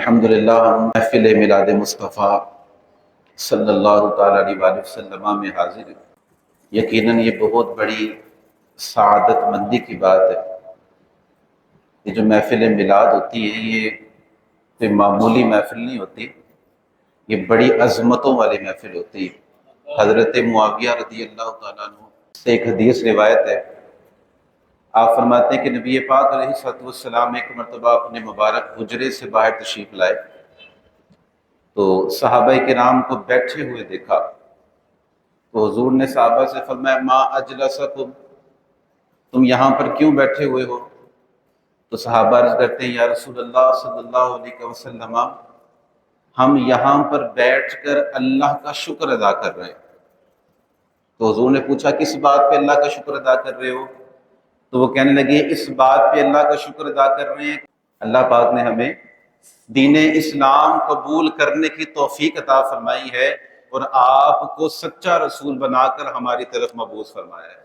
الحمدللہ ہم محفل میلاد مصطفیٰ صلی اللہ تعالیٰ علیہ وآلہ وسلم میں حاضر ہیں۔ یقیناً یہ بہت بڑی سعادت مندی کی بات ہے۔ یہ جو محفل میلاد ہوتی ہے یہ کوئی معمولی محفل نہیں ہوتی، یہ بڑی عظمتوں والی محفل ہوتی ہے۔ حضرت معاویہ رضی اللہ تعالیٰ عنہ سے ایک حدیث روایت ہے، آپ فرماتے ہیں کہ نبی پاک علیہ الصلوۃ والسلام ایک مرتبہ اپنے مبارک حجرے سے باہر تشریف لائے تو صحابہ کرام کو بیٹھے ہوئے دیکھا تو حضور نے صحابہ سے فرمایا ما اجلسکم، تم یہاں پر کیوں بیٹھے ہوئے ہو؟ تو صحابہ عرض کرتے ہیں یا رسول اللہ صلی اللہ علیہ وسلم ہم یہاں پر بیٹھ کر اللہ کا شکر ادا کر رہے ہیں۔ تو حضور نے پوچھا کس بات پہ اللہ کا شکر ادا کر رہے ہو؟ تو وہ کہنے لگے اس بات پہ اللہ کا شکر ادا کر رہے ہیں اللہ پاک نے ہمیں دین اسلام قبول کرنے کی توفیق عطا فرمائی ہے اور آپ کو سچا رسول بنا کر ہماری طرف مبعوث فرمایا ہے۔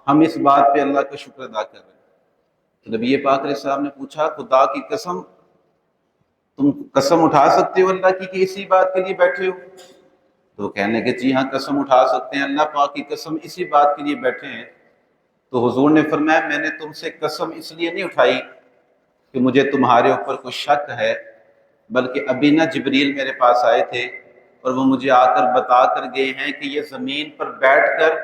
ہم اس بات پہ اللہ کا شکر ادا کر رہے ہیں۔ تو نبی پاک علیہ السلام نے پوچھا خدا کی قسم تم قسم اٹھا سکتے ہو اللہ کی کہ اسی بات کے لیے بیٹھے ہو؟ تو وہ کہنے لگے جی ہاں قسم اٹھا سکتے ہیں، اللہ پاک کی قسم اسی بات کے لیے بیٹھے ہیں۔ تو حضور نے فرمایا میں نے تم سے قسم اس لیے نہیں اٹھائی کہ مجھے تمہارے اوپر کوئی شک ہے، بلکہ ابھی نہ جبریل میرے پاس آئے تھے اور وہ مجھے آ کر بتا کر گئے ہیں کہ یہ زمین پر بیٹھ کر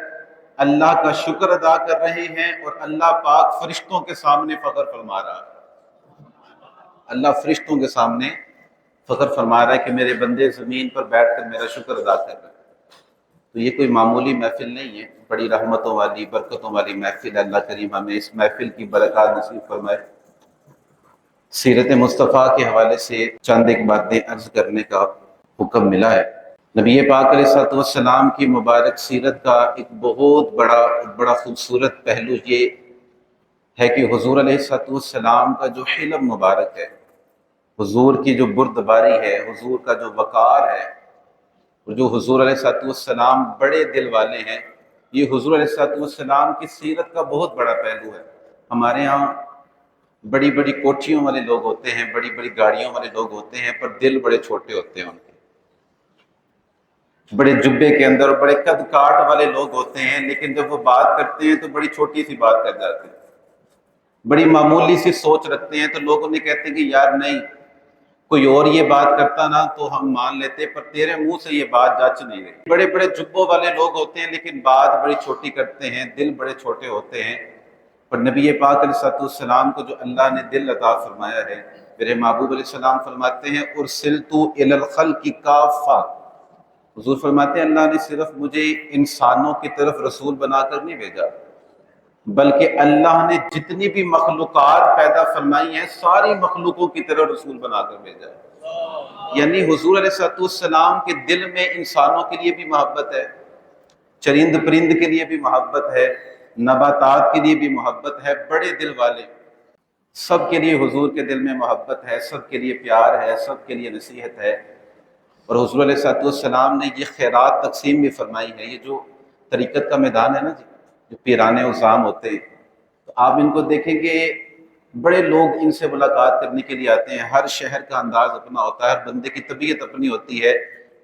اللہ کا شکر ادا کر رہے ہیں اور اللہ پاک فرشتوں کے سامنے فخر فرما رہا ہے۔ اللہ فرشتوں کے سامنے فخر فرما رہا ہے کہ میرے بندے زمین پر بیٹھ کر میرا شکر ادا کر رہے ہیں۔ تو یہ کوئی معمولی محفل نہیں ہے، بڑی رحمتوں والی برکتوں والی محفل ہے۔ اللہ کریم ہمیں اس محفل کی برکات نصیب فرمائے۔ سیرت مصطفیٰ کے حوالے سے چند ایک باتیں عرض کرنے کا حکم ملا ہے۔ نبی پاک علیہ الصلوۃ والسلام کی مبارک سیرت کا ایک بہت بڑا خوبصورت پہلو یہ ہے کہ حضور علیہ الصلوۃ والسلام کا جو حلم مبارک ہے، حضور کی جو بردباری ہے، حضور کا جو وقار ہے، جو حضور علیہ الصلوۃ والسلام بڑے دل والے ہیں، یہ حضور علیہ الصلوۃ والسلام کی سیرت کا بہت بڑا پہلو ہے۔ ہمارے ہاں بڑی بڑی کوٹھیوں والے لوگ ہوتے ہیں، بڑی بڑی گاڑیوں والے لوگ ہوتے ہیں، پر دل بڑے چھوٹے ہوتے ہیں ان کے، بڑے جبے کے اندر بڑے قد کاٹ والے لوگ ہوتے ہیں، لیکن جب وہ بات کرتے ہیں تو بڑی چھوٹی سی بات کر جاتے ہیں، بڑی معمولی سی سوچ رکھتے ہیں۔ تو لوگ انہیں کہتے ہیں کہ یار نہیں، کوئی اور یہ بات کرتا نا تو ہم مان لیتے، پر تیرے منہ سے یہ بات جچ نہیں رہی۔ بڑے بڑے جبوں والے لوگ ہوتے ہیں لیکن بات بڑی چھوٹی کرتے ہیں، دل بڑے چھوٹے ہوتے ہیں۔ پر نبی پاک علیہ الصلوۃ والسلام کو جو اللہ نے دل عطا فرمایا ہے، میرے محبوب علیہ السلام فرماتے ہیں ارسلت الی الخلق کافہ، حضور فرماتے ہیں اللہ نے صرف مجھے انسانوں کی طرف رسول بنا کر نہیں بھیجا، بلکہ اللہ نے جتنی بھی مخلوقات پیدا فرمائی ہیں ساری مخلوقوں کی طرف رسول بنا کر بھیجا ہے۔ یعنی حضور علیہ الصلوۃ والسلام کے دل میں انسانوں کے لیے بھی محبت ہے، چرند پرند کے لیے بھی محبت ہے، نباتات کے لیے بھی محبت ہے، بڑے دل والے سب کے لیے حضور کے دل میں محبت ہے، سب کے لیے پیار ہے، سب کے لیے نصیحت ہے۔ اور حضور علیہ الصلوۃ والسلام نے یہ خیرات تقسیم بھی فرمائی ہے۔ یہ جو طریقت کا میدان ہے نا جی، جو پیرانے عظام ہوتے ہیں، تو آپ ان کو دیکھیں گے بڑے لوگ ان سے ملاقات کرنے کے لیے آتے ہیں۔ ہر شہر کا انداز اپنا ہوتا ہے، ہر بندے کی طبیعت اپنی ہوتی ہے،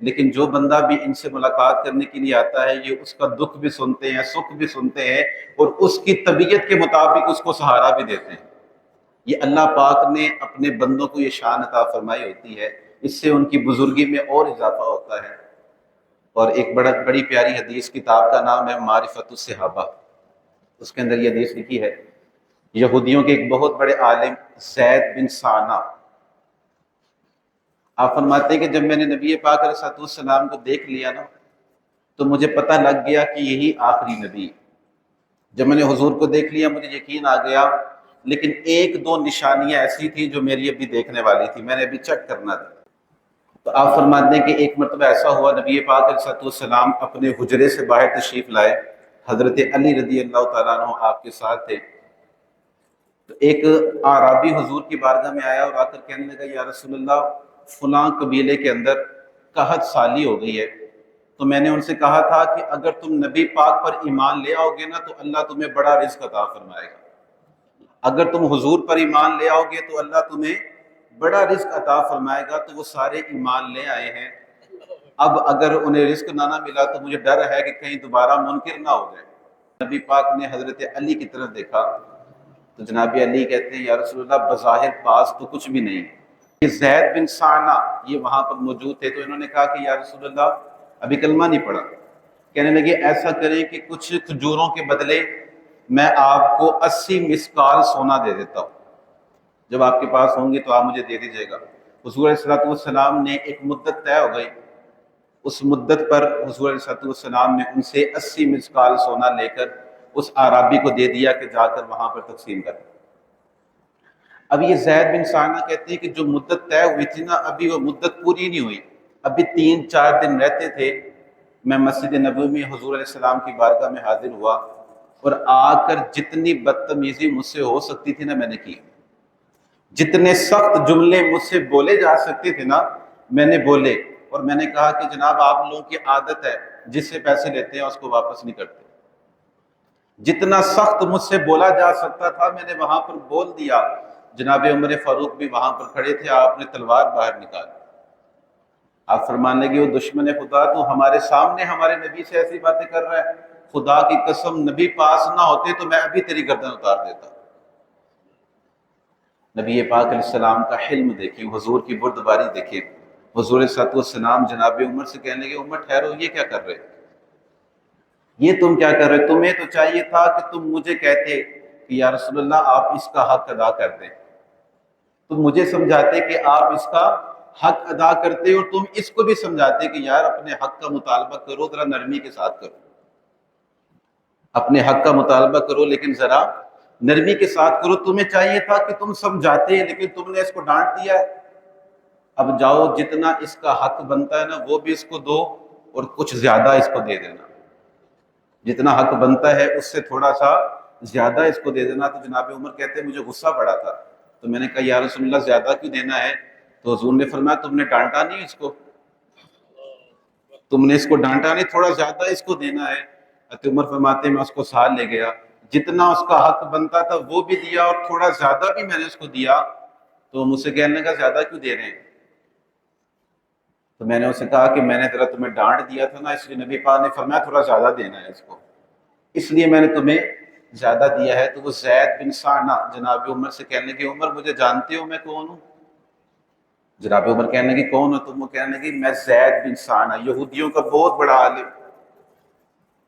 لیکن جو بندہ بھی ان سے ملاقات کرنے کے لیے آتا ہے یہ اس کا دکھ بھی سنتے ہیں، سکھ بھی سنتے ہیں، اور اس کی طبیعت کے مطابق اس کو سہارا بھی دیتے ہیں۔ یہ اللہ پاک نے اپنے بندوں کو یہ شان عطا فرمائی ہوتی ہے، اس سے ان کی بزرگی میں اور اضافہ ہوتا ہے۔ اور ایک بڑی پیاری حدیث، کتاب کا نام ہے معرفت الصحابہ، اس کے اندر یہ حدیث لکھی ہے، یہودیوں کے ایک بہت بڑے عالم زید بن ثانہ، آپ فرماتے ہیں کہ جب میں نے نبی پاک علیہ الصلوۃ والسلام کو دیکھ لیا نا تو مجھے پتہ لگ گیا کہ یہی آخری نبی۔ جب میں نے حضور کو دیکھ لیا مجھے یقین آ گیا، لیکن ایک دو نشانیاں ایسی تھی جو میری ابھی دیکھنے والی تھی، میں نے ابھی چیک کرنا تھا۔ تو آپ فرماتے ہیں کہ ایک مرتبہ ایسا ہوا نبی پاک علیہ الصلوۃ والسلام اپنے حجرے سے باہر تشریف لائے، حضرت علی رضی اللہ تعالیٰ عنہ آپ کے ساتھ تھے۔ تو ایک اعرابی حضور کی بارگاہ میں آیا اور آ کر کہنے لگا یا رسول اللہ فلاں قبیلے کے اندر قحط سالی ہو گئی ہے، تو میں نے ان سے کہا تھا کہ اگر تم نبی پاک پر ایمان لے آؤ گے نا تو اللہ تمہیں بڑا رزق عطا فرمائے گا، اگر تم حضور پر ایمان لے آؤ گے تو اللہ تمہیں بڑا رزق عطا فرمائے گا تو وہ سارے ایمان لے آئے ہیں، اب اگر انہیں رزق نہ ملا تو مجھے ڈر ہے کہ کہیں دوبارہ منکر نہ ہو جائے۔ نبی پاک نے حضرت علی کی طرف دیکھا تو جناب علی کہتے ہیں یا رسول اللہ بظاہر پاس تو کچھ بھی نہیں۔ یہ زید بن سعنہ یہ وہاں پر موجود تھے تو انہوں نے کہا کہ یا رسول اللہ ابھی کلمہ نہیں پڑھا۔ کہنے لگے ایسا کریں کہ کچھ کھجوروں کے بدلے میں آپ کو 80 مسکال سونا دے دیتا ہوں، جب آپ کے پاس ہوں گے تو آپ مجھے دے دیجیے گا۔ حضور علیہ السلام نے ایک مدت طے ہو گئی، اس مدت پر حضور علیہ السلام نے ان سے 80 مسکال سونا لے کر اس اعرابی کو دے دیا کہ جا کر وہاں پر تقسیم کر۔ اب یہ زید بن سعنہ کہتے ہیں کہ جو مدت طے ہوئی تھی نا ابھی وہ مدت پوری نہیں ہوئی، ابھی 3-4 دن رہتے تھے، میں مسجد نبوی میں حضور علیہ السلام کی بارگاہ میں حاضر ہوا اور آ کر جتنی بدتمیزی مجھ سے ہو سکتی تھی نا میں نے کی، جتنے سخت جملے مجھ سے بولے جا سکتے تھے نا میں نے بولے، اور میں نے کہا کہ جناب آپ لوگوں کی عادت ہے جس سے پیسے لیتے ہیں اس کو واپس نہیں کرتے، جتنا سخت مجھ سے بولا جا سکتا تھا میں نے وہاں پر بول دیا۔ جناب عمر فاروق بھی وہاں پر کھڑے تھے، آپ نے تلوار باہر نکالی، آپ فرمانے لگے وہ دشمن خدا تو ہمارے سامنے ہمارے نبی سے ایسی باتیں کر رہا ہے، خدا کی قسم نبی پاس نہ ہوتے تو میں ابھی تیری گردن اتار دیتا۔ نبی پاک علیہ السلام کا حلم دیکھیں، حضور کی بردباری دیکھیں۔ حضور صلی السلام جناب عمر سے کہنے لگے عمر ٹھہرو، یہ کیا کر رہے، یہ تم کیا کر رہے، تمہیں تو چاہیے تھا کہ تم مجھے کہتے کہ یا رسول اللہ آپ اس کا حق ادا کر دیں، تم مجھے سمجھاتے کہ آپ اس کا حق ادا کرتے، اور تم اس کو بھی سمجھاتے کہ یار اپنے حق کا مطالبہ کرو، ذرا نرمی کے ساتھ کرو، اپنے حق کا مطالبہ کرو لیکن ذرا نرمی کے ساتھ کرو، تمہیں چاہیے تھا کہ تم سمجھاتے لیکن تم نے اس کو ڈانٹ دیا ہے، اب جاؤ جتنا اس کا حق بنتا ہے نا وہ بھی اس کو دو اور کچھ زیادہ اس کو دے دینا، جتنا حق بنتا ہے اس سے تھوڑا سا زیادہ اس کو دے دینا۔ تو جناب عمر کہتے ہیں مجھے غصہ پڑا تھا تو میں نے کہا یا رسول اللہ زیادہ کیوں دینا ہے، تو حضور نے فرمایا تم نے ڈانٹا نہیں اس کو، تم نے اس کو ڈانٹا نہیں، تھوڑا زیادہ اس کو دینا ہے۔ حضرت عمر فرماتے ہیں میں اس کو ساتھ لے گیا، جتنا اس کا حق بنتا تھا وہ بھی دیا اور تھوڑا زیادہ بھی میں نے اس کو دیا، تو مجھ سے کہنے کا زیادہ کیوں دے رہے ہیں، تو میں نے اسے کہا کہ میں نے ذرا تمہیں ڈانٹ دیا تھا نا، اس لیے نبی پاک نے فرمایا تھوڑا زیادہ دینا ہے اس کو، اس لیے میں نے تمہیں زیادہ دیا ہے۔ تو وہ زید بن سعنہ جناب عمر سے کہنے لگے عمر مجھے جانتے ہو میں کون ہوں؟ جناب عمر کہنے لگے کون ہو تم؟ وہ کہنے لگے میں زید بن سعنہ، یہودیوں کا بہت بڑا عالم،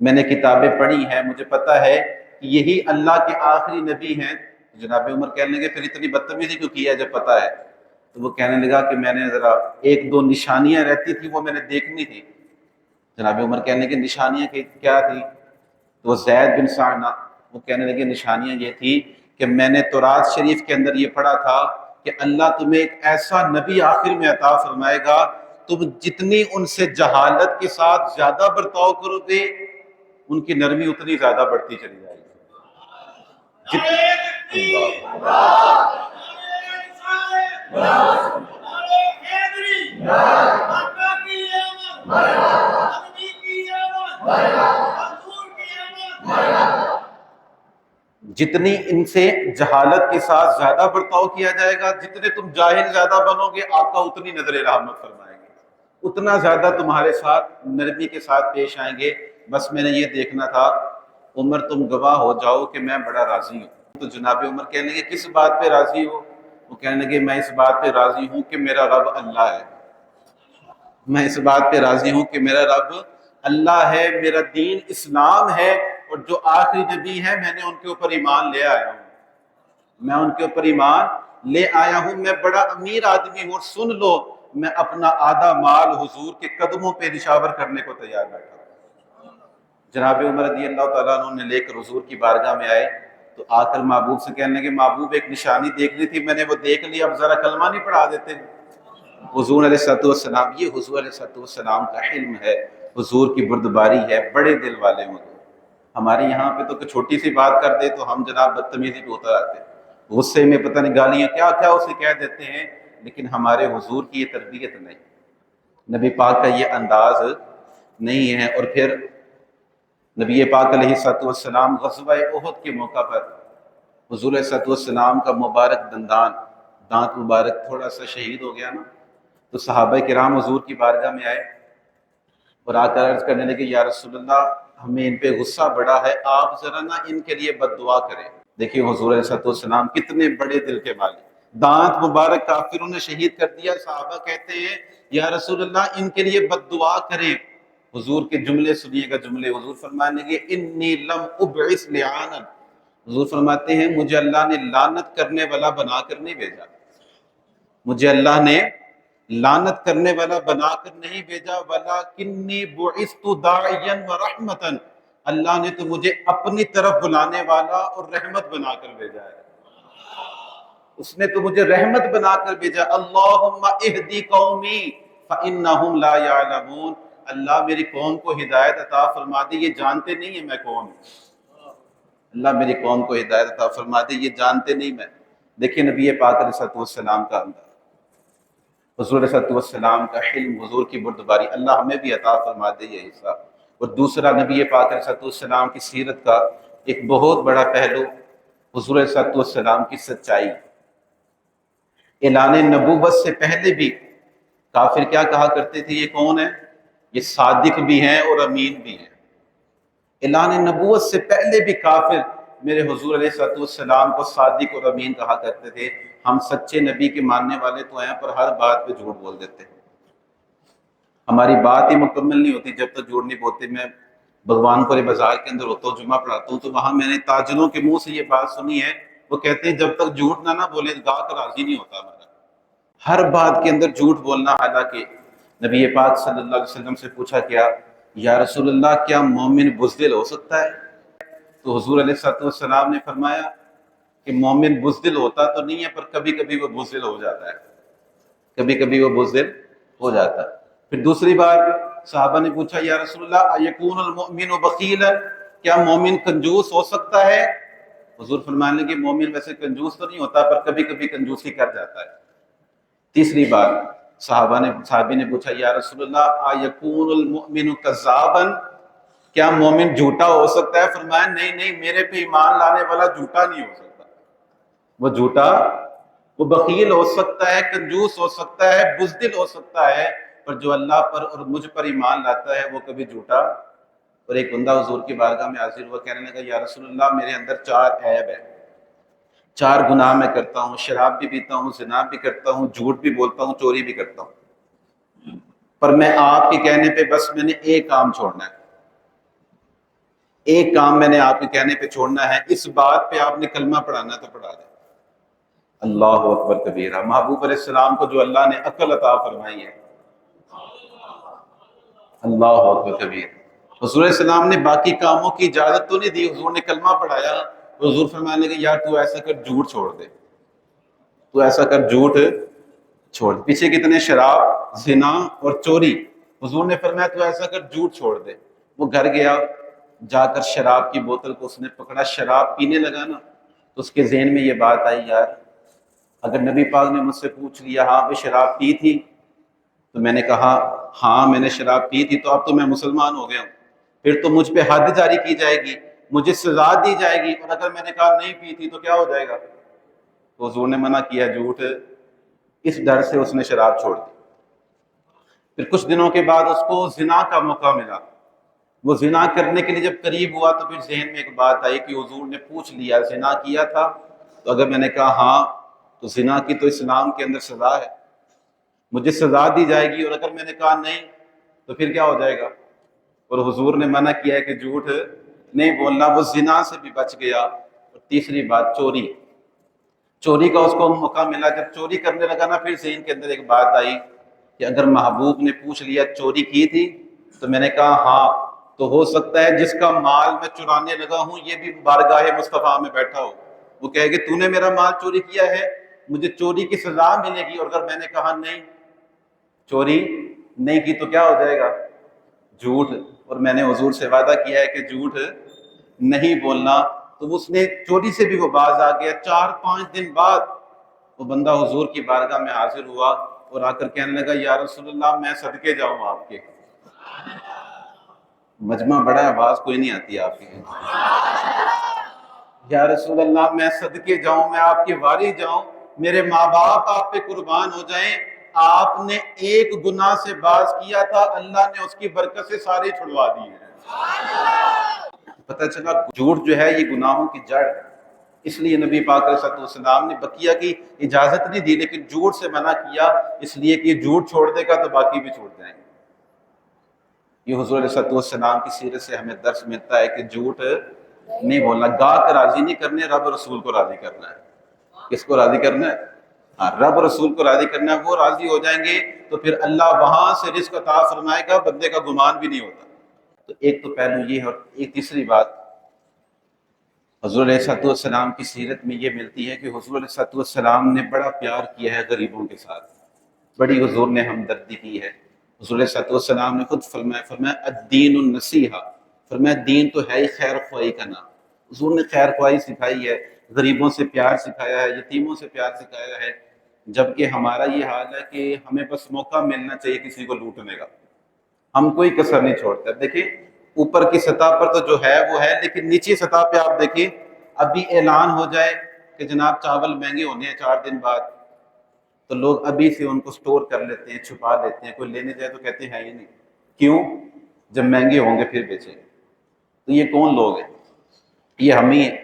میں نے کتابیں پڑھی ہیں، مجھے پتا ہے کہ یہی اللہ کے آخری نبی ہیں۔ جناب عمر کہنے لگے پھر اتنی بدتمیزی کیوں کی ہے جب پتا ہے؟ تو وہ کہنے لگا کہ میں نے ذرا 1-2 نشانیاں رہتی تھی وہ میں نے دیکھنی تھی۔ جناب عمر کہنے لگے نشانیاں کیا تھی؟ تو وہ زید بن سعنہ وہ کہنے لگے نشانیاں یہ تھی کہ میں نے تورات شریف کے اندر یہ پڑھا تھا کہ اللہ تمہیں ایک ایسا نبی آخر میں عطا فرمائے گا، تم جتنی ان سے جہالت کے ساتھ زیادہ برتاؤ کرو گے ان کی نرمی اتنی زیادہ بڑھتی چلی جائے جتنی ان سے جہالت کے ساتھ زیادہ برتاؤ کیا جائے گا، جتنے تم جاہل زیادہ بنو گے آقا اتنی نظر رحمت فرمائیں گے، اتنا زیادہ تمہارے ساتھ نرمی کے ساتھ پیش آئیں گے۔ بس میں نے یہ دیکھنا تھا عمر تم گواہ ہو جاؤ کہ میں بڑا راضی ہوں۔ تو جناب عمر کہنے لگے کس بات پہ راضی ہو؟ وہ کہنے لگے میں اس بات پہ راضی ہوں کہ میرا رب اللہ ہے، میں اس بات پہ راضی ہوں کہ میرا رب اللہ ہے، میرا دین اسلام ہے، اور جو آخری نبی ہے میں نے ان کے اوپر ایمان لے آیا ہوں، میں ان کے اوپر ایمان لے آیا ہوں، میں بڑا امیر آدمی ہوں، اور سن لو میں اپنا آدھا مال حضور کے قدموں پہ نشاور کرنے کو تیار بیٹھا ہوں۔ جناب عمر رضی اللہ تعالیٰ عنہ نے لے کر حضور کی بارگاہ میں آئے تو آ کر محبوب سے کہنے لگے محبوب ایک نشانی دیکھنی تھی، میں نے وہ دیکھ لی، اب ذرا کلمہ نہیں پڑھا دیتے؟ حضور علیہ السلام، یہ حضور علیہ السلام کا علم ہے، حضور کی بردباری ہے، بڑے دل والے ہوں۔ ہمارے یہاں پہ تو چھوٹی سی بات کر دے تو ہم جناب بدتمیزی پہ اتر آتے ہیں، غصے میں پتہ نہیں گالیاں کیا کیا اسے کہہ دیتے ہیں، لیکن ہمارے حضور کی یہ تربیت نہیں، نبی پاک کا یہ انداز نہیں ہے۔ اور پھر نبی پاک علیہ السلام غزوہ احد کے موقع پر حضور علیہ السلام کا مبارک دندان دانت مبارک تھوڑا سا شہید ہو گیا نا، تو صحابہ کرام حضور کی بارگاہ میں آئے اور آ کر عرض کرنے لگے یا رسول اللہ ہمیں ان پہ غصہ بڑا ہے، آپ ذرا نا ان کے لیے بد دعا کریں۔ دیکھیے حضور علیہ السلام کتنے بڑے دل کے مالک، دانت مبارک کافروں نے شہید کر دیا، صحابہ کہتے ہیں یا رسول اللہ ان کے لیے بد دعا کریں۔ حضور کے جملے سنیے گا، جملے حضور فرمانے لگے انی لم ابعث لعانا، حضور فرماتے ہیں مجھے اللہ نے لعنت کرنے والا بنا کر نہیں بھیجا، مجھے اللہ نے لعنت کرنے والا بنا کر نہیں بھیجا، وَلَكِنِّي بُعِثْتُ دَاعِيًا وَرَحْمَةً، اللہ نے تو مجھے اپنی طرف بلانے والا اور رحمت بنا کر بھیجا ہے، اس نے تو مجھے رحمت بنا کر بھیجا۔ اللہم اہدی قومی فإنہم لا یعلمون، اللہ میری قوم کو ہدایت عطا فرما دے، یہ جانتے نہیں ہیں میں کون ہوں، اللہ میری قوم کو ہدایت عطا فرما دے، یہ جانتے نہیں میں۔ دیکھیں نبی پاک علیہ السلام کا انداز، حضور علیہ السلام کا حلم، حضور کی بردباری، اللہ ہمیں بھی عطا فرما دے یہ حصہ۔ اور دوسرا نبی پاک علیہ السلام کی سیرت کا ایک بہت بڑا پہلو حضور علیہ السلام کی سچائی۔ اعلان نبوت سے پہلے بھی کافر کیا کہا کرتے تھے، یہ کون ہے؟ یہ صادق بھی ہیں اور امین بھی ہیں۔ اعلان نبوت سے پہلے بھی کافر میرے حضور علیہ السلام کو صادق اور امین کہا کرتے تھے۔ ہم سچے نبی کے ماننے والے تو ہیں پر ہر بات پہ جھوٹ بول دیتے ہیں، ہماری بات ہی مکمل نہیں ہوتی جب تک جھوٹ نہیں بولتے۔ میں بھگوان پورے بازار کے اندر ہوتا ہوں، جمعہ پڑھاتا ہوں، تو وہاں میں نے تاجروں کے منہ سے یہ بات سنی ہے، وہ کہتے ہیں جب تک جھوٹ نہ بولے گاہک راضی نہیں ہوتا ہمارا، ہر بات کے اندر جھوٹ بولنا۔ حالانکہ نبی پاک صلی اللہ علیہ وسلم سے پوچھا کیا یا رسول اللہ کیا مومن بزدل ہو سکتا ہے؟ تو حضور علیہ السلام نے فرمایا کہ مومن بزدل ہوتا تو نہیں ہے پر کبھی کبھی وہ بزدل ہو جاتا ہے، کبھی کبھی وہ بزدل ہو جاتا ہے۔ پھر دوسری بار صحابہ نے پوچھا یا رسول اللہ ایکون المؤمن بخیلا، کیا مومن کنجوس ہو سکتا ہے؟ حضور فرمانے لگے مومن ویسے کنجوس تو نہیں ہوتا پر کبھی کبھی کنجوسی کر جاتا ہے۔ تیسری بار صحابی نے پوچھا یا رسول اللہ ایکون المؤمن کذابا، کیا مومن جھوٹا ہو سکتا ہے؟ فرمایا نہیں نہیں، میرے پہ ایمان لانے والا جھوٹا نہیں ہو سکتا، وہ جھوٹا، وہ بخیل ہو سکتا ہے، کنجوس ہو سکتا ہے، بزدل ہو سکتا ہے، پر جو اللہ پر اور مجھ پر ایمان لاتا ہے وہ کبھی جھوٹا۔ اور ایک بندہ حضور کی بارگاہ میں حاضر ہوا، کہنے لگا یا رسول اللہ میرے اندر 4 عیب ہے، 4 گناہ میں کرتا ہوں، شراب بھی پیتا ہوں، زنا بھی کرتا ہوں، جھوٹ بھی بولتا ہوں، چوری بھی کرتا ہوں، پر میں آپ کے کہنے پہ بس میں نے ایک کام چھوڑنا ہے، ایک کام میں نے آپ کے کہنے پہ چھوڑنا ہے، اس بات پہ آپ نے کلمہ پڑھانا تو پڑھا دیں۔ اللہ اکبر کبیرہ، محبوب علیہ السلام کو جو اللہ نے عقل عطا فرمائی ہے، اللہ اکبر کبیر۔ حضور علیہ السلام نے باقی کاموں کی اجازت تو نہیں دی، حضور نے کلمہ پڑھایا، حضور فرمانے لگے یار تو ایسا کر جھوٹ چھوڑ دے، تو ایسا کر جھوٹ چھوڑ دے۔ پیچھے کتنے شراب، زنا اور چوری، حضور نے فرمایا تو ایسا کر جھوٹ چھوڑ دے۔ وہ گھر گیا، جا کر شراب کی بوتل کو اس نے پکڑا، شراب پینے لگا نا، تو اس کے ذہن میں یہ بات آئی یار اگر نبی پاک نے مجھ سے پوچھ لیا ہاں بھی شراب پی تھی، تو میں نے کہا ہاں میں نے شراب پی تھی، تو اب تو میں مسلمان ہو گیا ہوں، پھر تو مجھ پہ حد جاری کی جائے گی، مجھے سزا دی جائے گی، اور اگر میں نے کہا نہیں پی تھی تو کیا ہو جائے گا؟ تو حضور نے منع کیا جھوٹ، اس ڈر سے اس نے شراب چھوڑ دی۔ پھر کچھ دنوں کے بعد اس کو زنا کا موقع ملا، وہ زنا کرنے کے لیے جب قریب ہوا تو پھر ذہن میں ایک بات آئی کہ حضور نے پوچھ لیا زنا کیا تھا، تو اگر میں نے کہا ہاں تو زنا کی تو اسلام کے اندر سزا ہے، مجھے سزا دی جائے گی، اور اگر میں نے کہا نہیں تو پھر کیا ہو جائے گا؟ اور حضور نے منع کیا ہے کہ جھوٹ نہیں بولنا، وہ زنا سے بھی بچ گیا۔ اور تیسری بات چوری، چوری کا اس کو موقع ملا، جب چوری کرنے لگا نا پھر ذہن کے اندر ایک بات آئی کہ اگر محبوب نے پوچھ لیا چوری کی تھی، تو میں نے کہا ہاں، تو ہو سکتا ہے جس کا مال میں چرانے لگا ہوں یہ بھی بارگاہ مصطفیٰ میں بیٹھا ہو، وہ کہے کہ تو نے میرا مال چوری کیا ہے، مجھے چوری کی سزا ملے گی، اور اگر میں نے کہا نہیں چوری نہیں کی تو کیا ہو جائے گا؟ جھوٹ، اور میں نے حضور سے وعدہ کیا ہے کہ جھوٹ نہیں بولنا۔ تو اس نے چوری سے بھی وہ باز آ گیا۔ 4-5 دن بعد وہ بندہ حضور کی بارگاہ میں حاضر ہوا اور آ کر کہنے لگا یا رسول اللہ میں صدقے جاؤں آپ کے، مجمع بڑا ہے آواز کوئی نہیں آتی آپ کی، یا رسول اللہ میں صدقے جاؤں، میں آپ کی واری جاؤں، میرے ماں باپ آپ پہ قربان ہو جائیں، آپ نے ایک گناہ سے باز کیا تھا، اللہ نے اس کی برکت سے سارے چھڑوا دیے ہیں۔ پتہ چلا جھوٹ جو ہے یہ گناہوں کی جڑ ہے، اس لیے نبی پاک علیہ الصلوۃ والسلام نے بقیہ کی اجازت نہیں دی لیکن جھوٹ سے منع کیا، اس لیے کہ یہ جھوٹ چھوڑ دے گا تو باقی بھی چھوڑ جائیں گے۔ یہ حضور علیہ الصلوۃ والسلام کی سیرت سے ہمیں درس ملتا ہے کہ جھوٹ نہیں بولنا، گاہ راضی نہیں کرنے، رب رسول کو راضی کرنا ہے۔ کس کو راضی کرنا ہے؟ ہاں، رب رسول کو راضی کرنا ہے، وہ راضی ہو جائیں گے تو پھر اللہ وہاں سے رزق عطا فرمائے گا، بندے کا گمان بھی نہیں ہوتا۔ تو ایک تو پہلو یہ ہے، اور ایک تیسری بات حضور علیہ الصلوۃ والسلام کی سیرت میں یہ ملتی ہے کہ حضور علیہ الصلوۃ والسلام نے بڑا پیار کیا ہے غریبوں کے ساتھ، بڑی حضور نے ہمدردی کی ہے۔ حضور علیہ الصلوۃ والسلام نے خود فرمایا الدین النصیحہ، فرمایا دین تو ہے ہی خیر خواہی کا نام۔ حضور نے خیر خواہی سکھائی ہے، غریبوں سے پیار سکھایا ہے، یتیموں سے پیار سکھایا ہے، جبکہ ہمارا یہ حال ہے کہ ہمیں بس موقع ملنا چاہیے کسی کو لوٹنے کا، ہم کوئی کسر نہیں چھوڑتے۔ دیکھیں اوپر کی سطح پر تو جو ہے وہ ہے، لیکن نیچی سطح پہ آپ دیکھیں ابھی اعلان ہو جائے کہ جناب چاول مہنگے ہونے ہیں 4 دن بعد، تو لوگ ابھی سے ان کو سٹور کر لیتے ہیں، چھپا لیتے ہیں، کوئی لینے جائے تو کہتے ہیں ہی نہیں، کیوں؟ جب مہنگے ہوں گے پھر بیچیں گے۔ تو یہ کون لوگ ہیں؟ یہ ہم ہی ہیں۔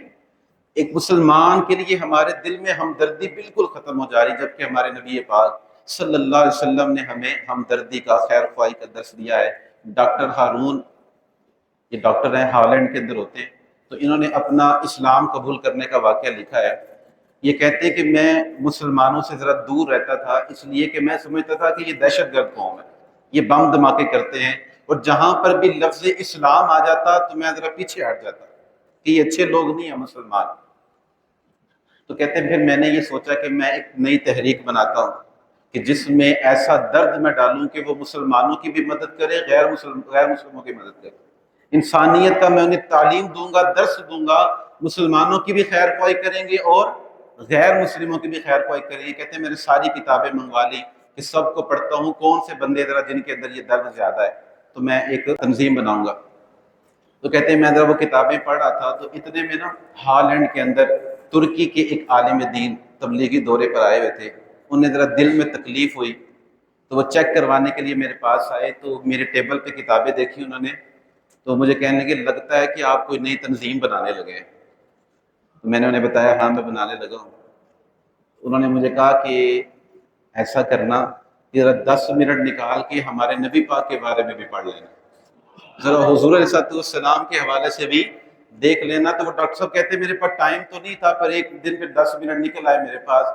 ایک مسلمان کے لیے ہمارے دل میں ہمدردی بالکل ختم ہو جا رہی، جبکہ ہمارے نبی پاک صلی اللہ علیہ وسلم نے ہمیں ہمدردی کا، خیر خواہی کا درس دیا ہے۔ ڈاکٹر ہارون، یہ ڈاکٹر ہیں، ہالینڈ کے اندر ہوتے ہیں، تو انہوں نے اپنا اسلام قبول کرنے کا واقعہ لکھا ہے۔ یہ کہتے ہیں کہ میں مسلمانوں سے ذرا دور رہتا تھا، اس لیے کہ میں سمجھتا تھا کہ یہ دہشت گرد قوم ہے، یہ بم دھماکے کرتے ہیں، اور جہاں پر بھی لفظ اسلام آ جاتا تو میں ذرا پیچھے ہٹ جاتا کہ یہ اچھے لوگ نہیں ہیں مسلمان۔ تو کہتے ہیں پھر میں نے یہ سوچا کہ میں ایک نئی تحریک بناتا ہوں کہ جس میں ایسا درد میں ڈالوں کہ وہ مسلمانوں کی بھی مدد کرے، غیر مسلموں کی مدد کرے، انسانیت کا میں انہیں تعلیم دوں گا، درس دوں گا، مسلمانوں کی بھی خیر خواہی کریں گے اور غیر مسلموں کی بھی خیر خواہی کریں گے۔ کہتے ہیں میں نے ساری کتابیں منگوا لی کہ سب کو پڑھتا ہوں، کون سے بندے ذرا جن کے اندر یہ درد زیادہ ہے تو میں ایک تنظیم بناؤں گا۔ تو کہتے ہیں میں ذرا وہ کتابیں پڑھ رہا تھا تو اتنے میں نا ہالینڈ کے اندر ترکی کے ایک عالم دین تبلیغی دورے پر آئے ہوئے تھے، انہیں ذرا دل میں تکلیف ہوئی تو وہ چیک کروانے کے لیے میرے پاس آئے، تو میرے ٹیبل پہ کتابیں دیکھی انہوں نے، تو مجھے کہنے لگے لگتا ہے کہ آپ کوئی نئی تنظیم بنانے لگے ہیں۔ تو میں نے انہیں بتایا ہاں میں بنانے لگا ہوں۔ انہوں نے مجھے کہا کہ ایسا کرنا کہ ذرا 10 منٹ نکال کے ہمارے نبی پاک کے بارے میں بھی پڑھ لینا، ذرا حضور علیہ السلام کے حوالے سے بھی دیکھ لینا۔ تو وہ ڈاکٹر صاحب کہتے ہیں میرے پاس ٹائم تو نہیں تھا، پر ایک دن پہ 10 منٹ نکل آئے میرے پاس،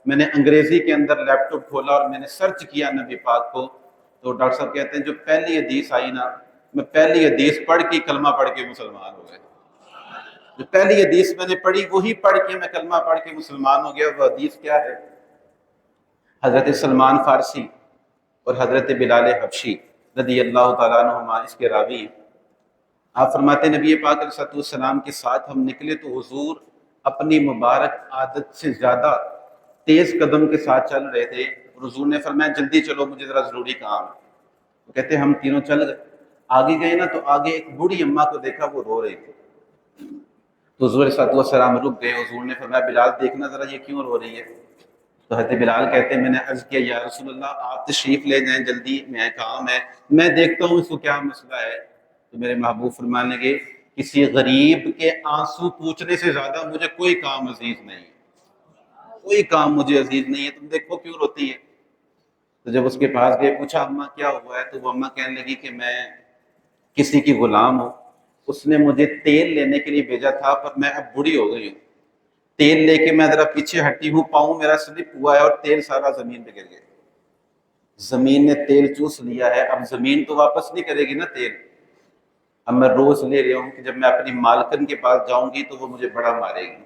میں نے انگریزی کے اندر لیپ ٹاپ کھولا اور میں نے سرچ کیا نبی پاک کو۔ تو ڈاکٹر صاحب کہتے ہیں جو پہلی حدیث آئی نا، میں پہلی حدیث پڑھ کے کلمہ پڑھ کے مسلمان ہو گئے۔ جو پہلی حدیث میں نے پڑھی وہی پڑھ کے میں کلمہ پڑھ کے مسلمان ہو گیا۔ وہ حدیث کیا ہے؟ حضرت سلمان فارسی اور حضرت بلال حبشی رضی اللہ تعالیٰ عنہما اس کے راوی ہیں۔ آپ فرماتے ہیں نبی پاک علیہ السلام کے ساتھ ہم نکلے تو حضور اپنی مبارک عادت سے زیادہ تیز قدم کے ساتھ چل رہے تھے، اور حضور نے فرمایا جلدی چلو مجھے ذرا ضروری کام ہے۔ تو کہتے ہیں ہم تینوں چل گئے، آگے گئے نا تو آگے ایک بوڑھی اماں کو دیکھا وہ رو رہی تھی، تو حضور علیہ السلام رک گئے۔ حضور نے فرمایا بلال دیکھنا ذرا یہ کیوں رو رہی ہے؟ تو حضرت بلال کہتے ہیں میں نے عرض کیا یا رسول اللہ آپ تشریف لے جائیں، جلدی میں کام ہے، میں دیکھتا ہوں اس کو کیا مسئلہ ہے۔ تو میرے محبوب فرمانے لگے کسی غریب کے آنسو پوچھنے سے زیادہ مجھے کوئی کام عزیز نہیں ہے، کوئی کام مجھے عزیز نہیں ہے، تم دیکھو کیوں روتی ہے۔ تو جب اس کے پاس گئے پوچھا اماں کیا ہوا ہے، تو وہ اماں کہنے لگی کہ میں کسی کی غلام ہوں، اس نے مجھے تیل لینے کے لیے بھیجا تھا پر میں اب بوڑھی ہو گئی ہوں، تیل لے کے میں ذرا پیچھے ہٹی ہوں، پاؤں میرا سلپ ہوا ہے اور تیل سارا زمین پہ گر گیا، زمین نے تیل چوس لیا ہے، اب زمین تو واپس نہیں کرے گی نا تیل، اب میں روز لے رہا ہوں کہ جب میں اپنی مالکن کے پاس جاؤں گی تو وہ مجھے بڑا مارے گی،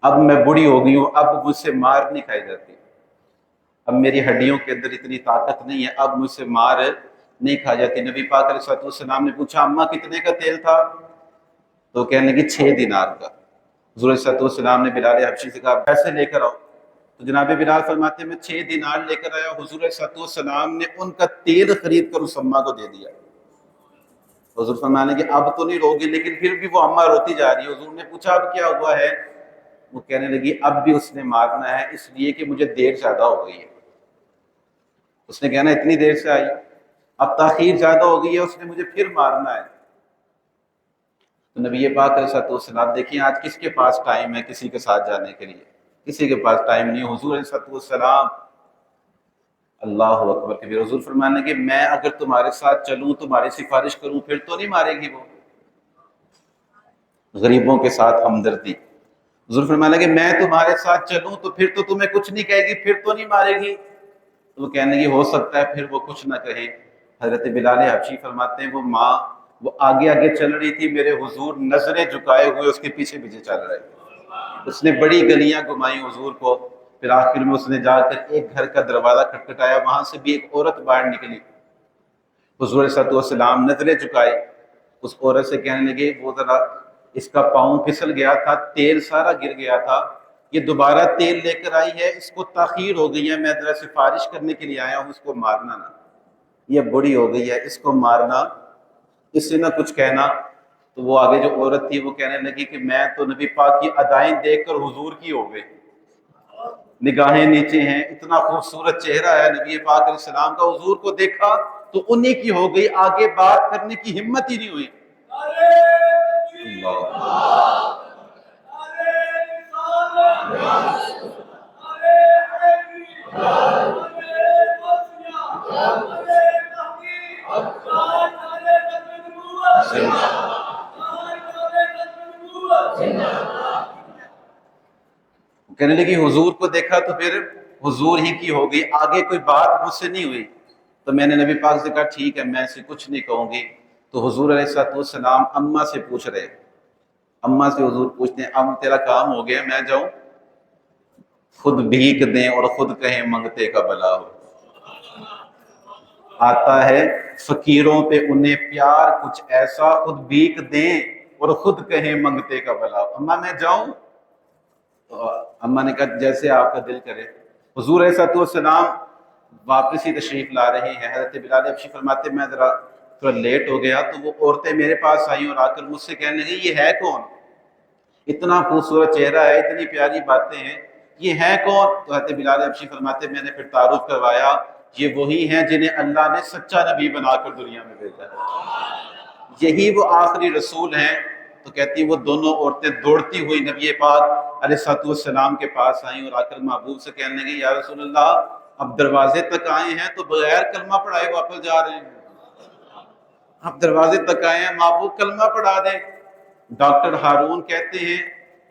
اب میں بوڑھی ہو گئی ہوں، اب مجھ سے مار نہیں کھائی جاتی، اب میری ہڈیوں کے اندر اتنی طاقت نہیں ہے، اب مجھ سے مار نہیں کھا جاتی۔ نبی پاک علیہ السلام نے پوچھا اماں کتنے کا تیل تھا؟ تو کہنے لگی 6 دینار کا۔ حضور صلی اللہ علیہ وسلم نے بلال حبشی سے کہا پیسے لے کر آؤ، تو جناب بلال فرماتے ہیں میں 6 دینار لے کر آیا، حضور صلی اللہ علیہ وسلم نے ان کا تیل خرید کر اس اماں کو دے دیا۔ حضور فرمانے کہ اب تو نہیں روگی، لیکن پھر بھی وہ اماں روتی جا رہی ہے۔ حضور نے پوچھا اب کیا ہوا ہے؟ وہ کہنے لگی اب بھی اس نے مارنا ہے اس لیے کہ مجھے دیر زیادہ ہو گئی ہے. اس نے کہنا اتنی دیر سے آئی، اب تاخیر زیادہ ہو گئی ہے، اس نے مجھے پھر مارنا ہے. تو نبی پاک علیہ الصلوۃ والسلام دیکھیں آج کس کے پاس ٹائم ہے کسی کے ساتھ جانے کے لیے؟ کسی کے پاس ٹائم نہیں. حضور علیہ الصلوۃ والسلام، اللہ اکبر کبیر، حضور فرمانے کہ میں اگر تمہارے ساتھ چلوں تمہاری سفارش کروں پھر تو نہیں مارے گی وہ؟ غریبوں کے ساتھ ہمدردی. حضور فرمانے کہ میں تمہارے ساتھ چلوں تو پھر تو تمہیں کچھ نہیں کہے گی، پھر تو نہیں مارے گی؟ تو وہ کہنے کی ہو سکتا ہے پھر وہ کچھ نہ کہے. حضرت بلال حبشی فرماتے ہیں وہ ماں وہ آگے آگے چل رہی تھی، میرے حضور نظریں جھکائے ہوئے اس کے پیچھے پیچھے چل رہے. اس نے بڑی گلیاں گھمائی حضور کو، پھر آخر میں اس نے جا کر ایک گھر کا دروازہ کھٹکھٹایا، وہاں سے بھی ایک عورت باہر نکلی. حضور صلی اللہ علیہ وسلم نظریں جھکائے، اس عورت سے کہنے لگے وہ ذرا اس کا پاؤں پھسل گیا تھا، تیل سارا گر گیا تھا، یہ دوبارہ تیل لے کر آئی ہے، اس کو تاخیر ہو گئی ہے، میں ذرا سفارش کرنے کے لیے آیا ہوں، اس کو مارنا نہ، یہ بڑی ہو گئی ہے، اس کو مارنا، اس سے نہ کچھ کہنا. تو وہ آگے جو عورت تھی وہ کہنے لگی کہ میں تو نبی پاک کی ادائیں دیکھ کر حضور کی ہو گئی، نگاہیں نیچے ہیں، اتنا خوبصورت چہرہ ہے نبی پاک علیہ السلام کا، حضور کو دیکھا تو انہی کی ہو گئی، آگے بات کرنے کی ہمت ہی نہیں ہوئی. کہنے لگی حضور کو دیکھا تو پھر حضور ہی کی ہو گئی، آگے کوئی بات مجھ سے نہیں ہوئی. تو میں نے نبی پاک سے کہا ٹھیک ہے میں اسے کچھ نہیں کہوں گی. تو حضور علیہ الصلوۃ والسلام اماں سے پوچھ رہے، اماں سے حضور پوچھتے ہیں ام تیرا کام ہو گیا میں جاؤں؟ خود بھیک دیں اور خود کہیں منگتے کا بھلا ہو. آتا ہے فقیروں پہ انہیں پیار کچھ ایسا، خود بھیک دیں اور خود کہیں منگتے کا بھلا ہو. اماں میں جاؤں؟ تو اماں نے کہا جیسے آپ کا دل کرے. حضور علیہ السلام واپس ہی تشریف لا رہے ہیں. حضرت بلال حبشی فرماتے میں ذرا تھوڑا لیٹ ہو گیا تو وہ عورتیں میرے پاس آئیں اور آ کر مجھ سے کہنے لگی یہ ہے کون؟ اتنا خوبصورت چہرہ ہے، اتنی پیاری باتیں ہیں، یہ ہے کون؟ تو حضرت بلال حبشی فرماتے میں نے پھر تعارف کروایا یہ وہی ہیں جنہیں اللہ نے سچا نبی بنا کر دنیا میں بھیجا ہے، یہی وہ آخری رسول ہیں. تو کہتی وہ دونوں عورتیں دوڑتی ہوئی نبی پاک علیہ الصلوۃ والسلام کے پاس آئیں اور آ کر محبوب سے کہنے لگی یا رسول اللہ اب دروازے تک آئے ہیں تو بغیر کلمہ پڑھائے واپس جا رہے ہیں، اب دروازے تک آئے ہیں محبوب کلمہ پڑھا دیں. ڈاکٹر ہارون کہتے ہیں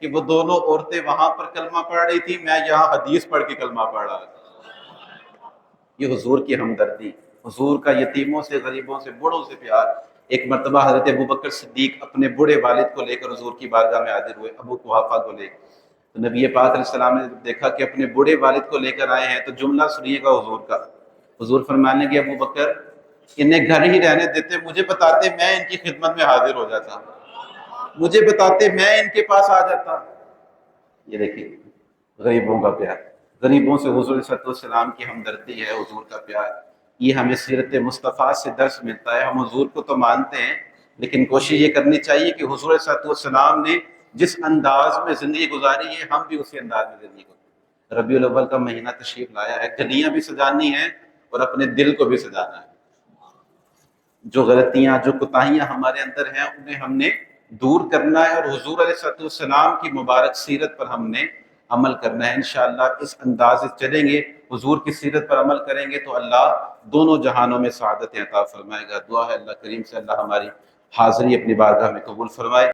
کہ وہ دونوں عورتیں وہاں پر کلمہ پڑھ رہی تھی، میں یہاں حدیث پڑھ کے کلمہ پڑھ رہا تھا. یہ حضور کی ہمدردی، حضور کا یتیموں سے غریبوں سے بوڑھوں سے پیار. ایک مرتبہ حضرت ابوبکر صدیق اپنے بوڑھے والد کو لے کر حضور کی بارگاہ میں حاضر ہوئے، ابو قحافہ کو لے. تو نبی پاک علیہ السلام نے دیکھا کہ اپنے بوڑھے والد کو لے کر آئے ہیں تو جملہ سنیے گا حضور کا. حضور فرمانے کہ ابوبکر انہیں گھر ہی رہنے دیتے، مجھے بتاتے میں ان کی خدمت میں حاضر ہو جاتا، مجھے بتاتے میں ان کے پاس آ جاتا. یہ دیکھیے غریبوں کا پیار، غریبوں سے حضور صلی اللہ علیہ وسلم کی ہمدردی ہے، حضور کا پیار. یہ ہمیں سیرت مصطفیٰ سے درس ملتا ہے. ہم حضور کو تو مانتے ہیں لیکن کوشش یہ کرنی چاہیے کہ حضور صلی اللہ علیہ وسلم نے جس انداز میں زندگی گزاری ہے ہم بھی اسی انداز میں زندگی گزاریں. ربیع الاول کا مہینہ تشریف لایا ہے، گلیاں بھی سجانی ہیں اور اپنے دل کو بھی سجانا ہے. جو غلطیاں جو کوتاہیاں ہمارے اندر ہیں انہیں ہم نے دور کرنا ہے اور حضور علیہ الصلوۃ والسلام کی مبارک سیرت پر ہم نے عمل کرنا ہے. انشاءاللہ اس انداز سے چلیں گے، حضور کی سیرت پر عمل کریں گے تو اللہ دونوں جہانوں میں سعادت عطا فرمائے گا. دعا ہے اللہ کریم سے اللہ ہماری حاضری اپنی بارگاہ میں قبول فرمائے.